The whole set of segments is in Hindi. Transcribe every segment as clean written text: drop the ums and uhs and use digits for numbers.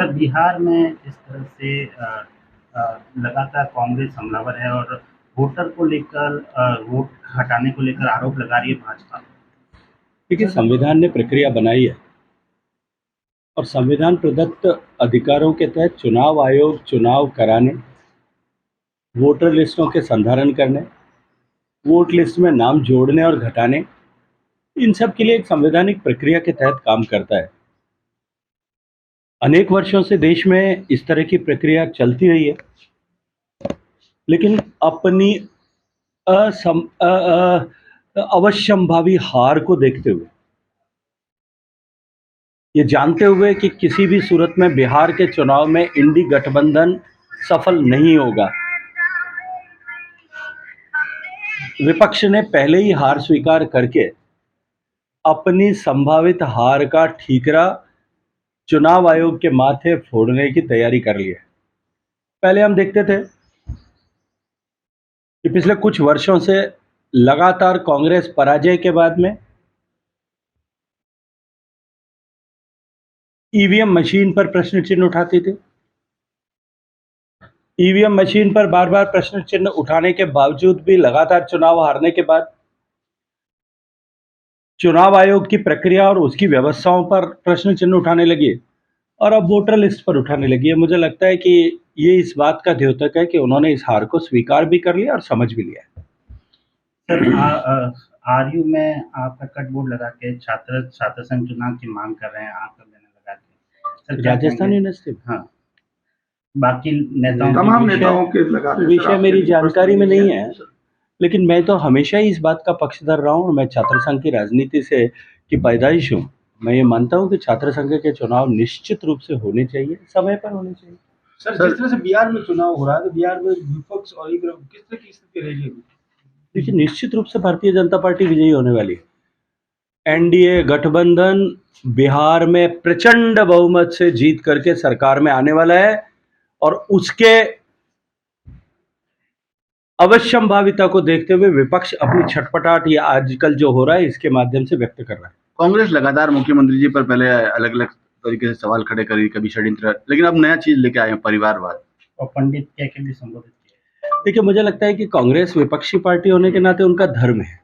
सर, बिहार में जिस तरह से लगातार कांग्रेस हमलावर है और वोटर को लेकर वोट हटाने को लेकर आरोप लगा रही है भाजपा। देखिए, संविधान ने प्रक्रिया बनाई है और संविधान प्रदत्त अधिकारों के तहत चुनाव आयोग चुनाव कराने, वोटर लिस्टों के संधारण करने, वोट लिस्ट में नाम जोड़ने और घटाने, इन सब के लिए एक संवैधानिक प्रक्रिया के तहत काम करता है। अनेक वर्षों से देश में इस तरह की प्रक्रिया चलती रही है, लेकिन अपनी अवश्यंभावी हार को देखते हुए, ये जानते हुए कि किसी भी सूरत में बिहार के चुनाव में इंडी गठबंधन सफल नहीं होगा, विपक्ष ने पहले ही हार स्वीकार करके अपनी संभावित हार का ठीकरा चुनाव आयोग के माथे फोड़ने की तैयारी कर ली है। पहले हम देखते थे कि पिछले कुछ वर्षों से लगातार कांग्रेस पराजय के बाद में ईवीएम मशीन पर प्रश्न चिन्ह उठाती थी। ईवीएम मशीन पर बार बार प्रश्न चिन्ह उठाने के बावजूद भी लगातार चुनाव हारने के बाद चुनाव आयोग की प्रक्रिया और उसकी व्यवस्थाओं पर प्रश्न चिन्ह उठाने लगी और अब वोटर लिस्ट पर उठाने लगी है। मुझे लगता है कि ये इस बात का द्योतक है कि उन्होंने इस हार को स्वीकार भी कर लिया और समझ भी लिया है। सर, आरयू में आपका कट बोर्ड लगा के छात्र संघ चुनाव की मांग कर रहे हैं, आपका बैनर लगा के। सर, क्या राजस्थान कहेंगे? यूनिवर्सिटी हाँ, बाकी नेताओं तमाम की नेताओं के लगा रहे हैं सर, विषय आपके मेरी लिए जानकारी में पर्सनली नहीं है, लेकिन मैं तो हमेशा ही इस बात का पक्षधर रहा हूँ और मैं छात्र संघ की राजनीति से की पैदाइश हूँ। मैं ये मानता हूँ कि छात्र संघ के चुनाव निश्चित रूप से होने चाहिए, समय पर होने चाहिए। सर, जिस तरह से बिहार में चुनाव हो रहा है तो बिहार में विपक्ष और किस तरह की स्थिति रहेगी? देखिए, निश्चित रूप से भारतीय जनता पार्टी विजयी होने वाली है। एनडीए गठबंधन बिहार में प्रचंड बहुमत से जीत करके सरकार में आने वाला है और उसके अवश्यंभाविता को देखते हुए विपक्ष अपनी छटपटाहट ये आजकल जो हो रहा है इसके माध्यम से व्यक्त कर रहा है। कांग्रेस लगातार मुख्यमंत्री जी पर पहले अलग अलग तरीके से सवाल खड़े करी, कभी षड्यंत्र, लेकिन अब नया चीज लेके आए हैं, परिवारवाद और पंडित के भी संबोधित किया। देखिए, मुझे लगता है कि कांग्रेस विपक्षी पार्टी होने के नाते उनका धर्म है,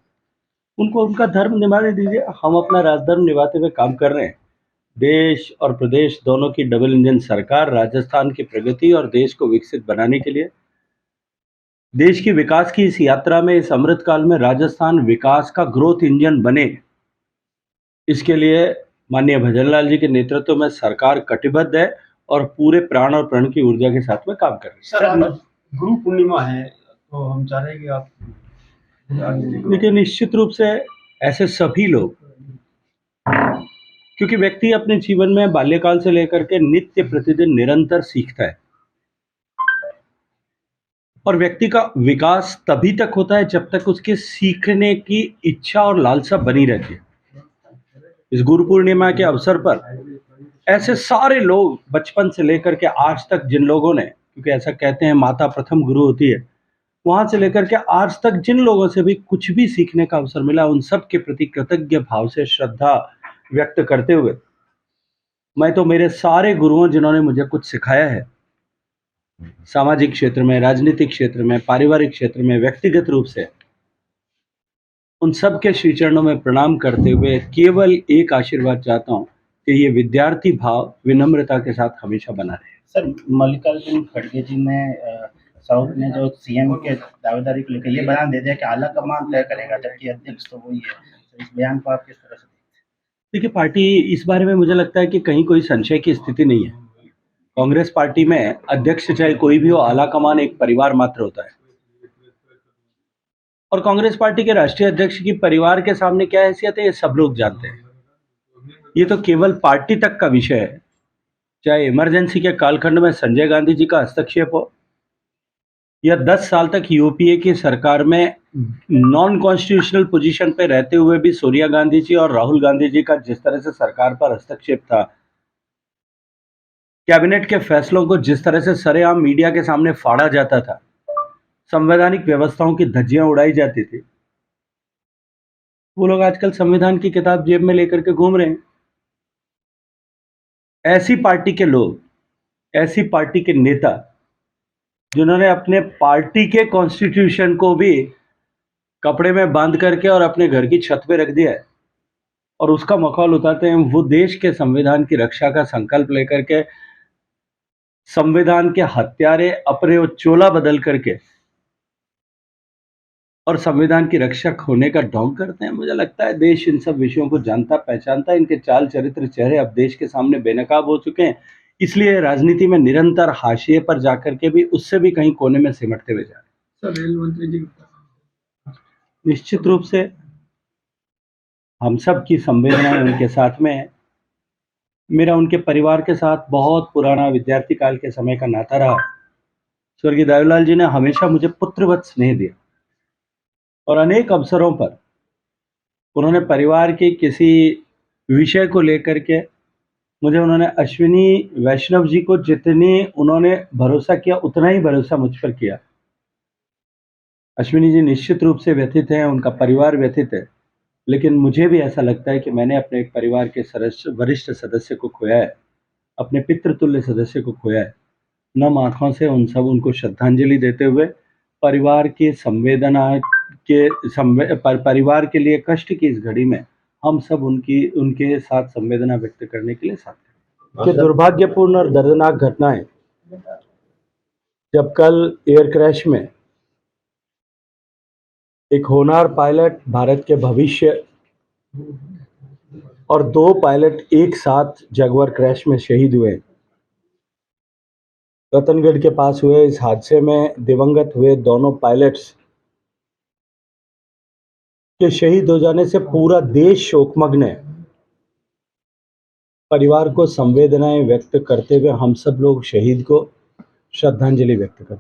उनको उनका धर्म निभाने दीजिए। हम अपना राजधर्म निभाते हुए काम कर रहे हैं। देश और प्रदेश दोनों की डबल इंजन सरकार राजस्थान की प्रगति और देश को विकसित बनाने के लिए, देश की विकास की इस यात्रा में, इस अमृत काल में राजस्थान विकास का ग्रोथ इंजन बने, इसके लिए माननीय भजनलाल जी के नेतृत्व में सरकार कटिबद्ध है और पूरे प्राण और प्रण की ऊर्जा के साथ में काम कर रही है। सर, आज गुरु पूर्णिमा है तो हम चाह रहे हैं कि आप देखिए, निश्चित रूप से ऐसे सभी लोग, क्योंकि व्यक्ति अपने जीवन में बाल्यकाल से लेकर के नित्य प्रतिदिन निरंतर सीखता है और व्यक्ति का विकास तभी तक होता है जब तक उसके सीखने की इच्छा और लालसा बनी रहती है। इस गुरु पूर्णिमा के अवसर पर ऐसे सारे लोग बचपन से लेकर के आज तक, जिन लोगों ने, क्योंकि ऐसा कहते हैं माता प्रथम गुरु होती है, वहां से लेकर के आज तक जिन लोगों से भी कुछ भी सीखने का अवसर मिला, उन सब के प्रति कृतज्ञ भाव से श्रद्धा व्यक्त करते हुए, मैं तो मेरे सारे गुरुओं जिन्होंने मुझे कुछ सिखाया है, सामाजिक क्षेत्र में, राजनीतिक क्षेत्र में, पारिवारिक क्षेत्र में, व्यक्तिगत रूप से, उन सब के श्री चरणों में प्रणाम करते हुए केवल एक आशीर्वाद चाहता हूं कि ये विद्यार्थी भाव विनम्रता के साथ हमेशा बना रहे। सर, मल्लिकार्जुन खड़गे जी ने साउथ में जो सीएम के दावेदारी को लेकर ये बयान दे दिया कि आला कमान तय करेगा, जबकि अध्यक्ष तो वही है। तो इस बयान को आप किस तरह से देखते हैं? देखिए, पार्टी इस बारे में मुझे लगता है कि कहीं कोई संशय की स्थिति नहीं है। कांग्रेस पार्टी में अध्यक्ष चाहे कोई भी हो, आला कमान एक परिवार मात्र होता है और कांग्रेस पार्टी के राष्ट्रीय अध्यक्ष की परिवार के सामने क्या हैसियत है ये सब लोग जानते हैं। ये तो केवल पार्टी तक का विषय है, चाहे इमरजेंसी के कालखंड में संजय गांधी जी का हस्तक्षेप हो या 10 साल तक यूपीए की सरकार में नॉन कॉन्स्टिट्यूशनल पोजीशन पे रहते हुए भी सोनिया गांधी जी और राहुल गांधी जी का जिस तरह से सरकार पर हस्तक्षेप था, कैबिनेट के फैसलों को जिस तरह से सरेआम मीडिया के सामने फाड़ा जाता था, संवैधानिक व्यवस्थाओं की धज्जियां उड़ाई जाती थी, वो लोग आजकल संविधान की किताब जेब में लेकर के घूम रहे हैं। ऐसी पार्टी के लोग ऐसी पार्टी के नेता जिन्होंने अपने पार्टी के कॉन्स्टिट्यूशन को भी कपड़े में बांध करके और अपने घर की छत पे रख दिया है और उसका मखौल उतारते हैं। वो देश के संविधान की रक्षा का संकल्प लेकर के संविधान के हत्यारे अपने वो चोला बदल करके और संविधान की रक्षक होने का ढोंग करते हैं। मुझे लगता है देश इन सब विषयों को जानता पहचानता है। इनके चाल चरित्र चेहरे अब देश के सामने बेनकाब हो चुके हैं, इसलिए राजनीति में निरंतर हाशिए पर जाकर के भी उससे भी कहीं कोने में सिमटते हुए जा रहे हैं। सर रेल मंत्री जी निश्चित रूप से हम सब की संवेदनाएं उनके साथ में है। मेरा उनके परिवार के साथ बहुत पुराना विद्यार्थी काल के समय का नाता रहा। स्वर्गीय दाऊलाल जी ने हमेशा मुझे पुत्रवत स्नेह दिया और अनेक अवसरों पर उन्होंने परिवार के किसी विषय को लेकर के मुझे उन्होंने अश्विनी वैष्णव जी को जितनी उन्होंने भरोसा किया उतना ही भरोसा मुझ पर किया। अश्विनी जी निश्चित रूप से व्यथित हैं, उनका परिवार व्यथित है, लेकिन मुझे भी ऐसा लगता है कि मैंने अपने एक परिवार के वरिष्ठ सदस्य को खोया है, अपने पितृतुल्य सदस्य को खोया है। नम आंखों से उनको श्रद्धांजलि देते हुए परिवार की संवेदना के परिवार के लिए कष्ट की इस घड़ी में हम सब उनके साथ संवेदना व्यक्त करने के लिए साथ हैं। कि दुर्भाग्यपूर्ण और दर्दनाक घटनाएं जब कल एयर क्रैश में एक होनहार पायलट, भारत के भविष्य और 2 पायलट एक साथ जगुआर क्रैश में शहीद हुए। रतनगढ़ के पास हुए इस हादसे में दिवंगत हुए दोनों पायलट्स के शहीद हो जाने से पूरा देश शोकमग्न है। परिवार को संवेदनाएं व्यक्त करते हुए हम सब लोग शहीद को श्रद्धांजलि व्यक्त करते हैं।